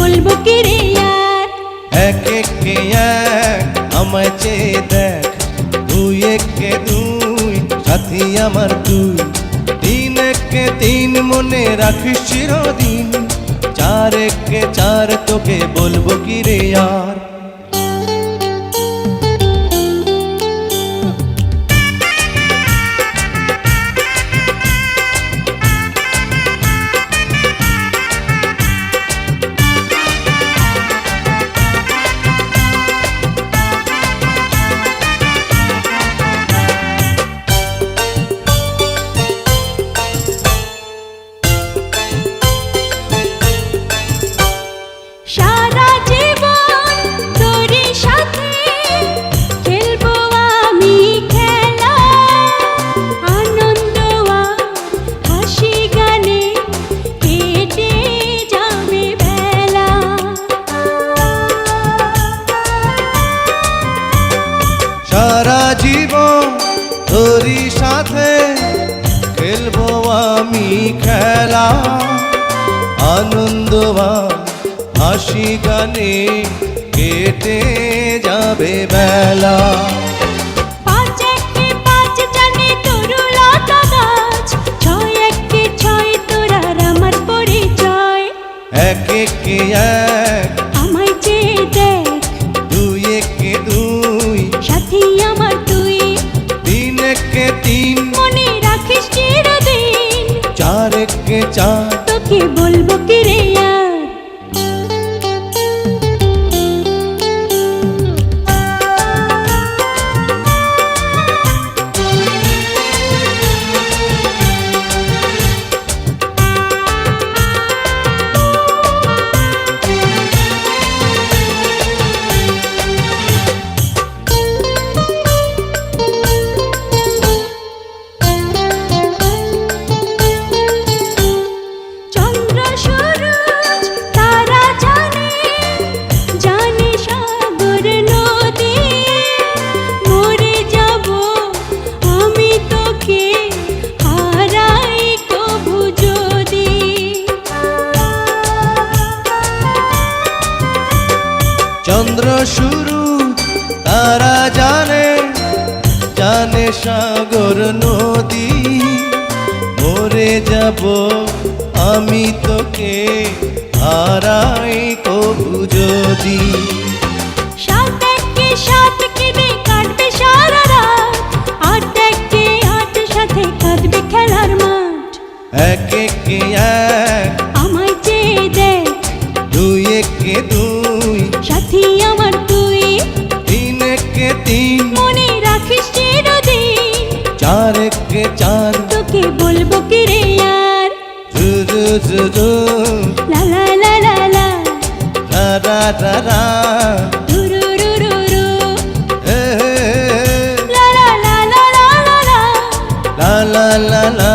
বলবো কি রে यार। এক একে এক আমায় চেয়ে দেখ, দুই একে দুই সাথী আমার তুই, তিন একে তিন মনে রাখিস চিরদিন, চার একে চার তোকে বলবো কি রে यार। সারা জীবন তোরই সাথে খেলবো আমি খেলা, আনন্দ আর হাসি গানে কেটে যাবে বেলা। সারা জীবন তোরই সাথে খেলবো আমি খেলা, আনন্দ আর হাসি গানে কেটে যাবে বেলা। পাঁচ একে পাঁচ জানে তরুলতা গাছ, ছয় একে ছয় তোর আর আমার পরিচয়। এক একে এক আমায় চেয়ে দেখ, দুই একে দুই সাথী আমার তুই, তিন একে তিন মনে রাখিস চিরদিন, চার একে চার তোকে বলবো কি রে यार। চন্দ্র সূরজ তারা জানে, জানে সাগর নদী, মরে যাব আমি তোকে হারাই কভু যদি। চন্দ্র শুরু তারা জানে, জানে সাগর নদী, মরে যাব আমি তোকে হারাই কভু যদি। সাত একে সাত কেঁদে কাটবে সারা রাত, আট একে আট সাথে কাঁদবে খেলার মাঠ। এক একে এক আমায় চেয়ে দেখ, দুই একে দুই সাথী আমার তুই, তিন একে তিন মনে রাখিস চিরদিন, চার একে চার তোকে বলবো কি রে यार। জু জু জু জু লা লা লা লা লা, রা রা রা রা রু রু রু রু রু, হে হে হে লা লা লা লা লা লা, লা লা লা লা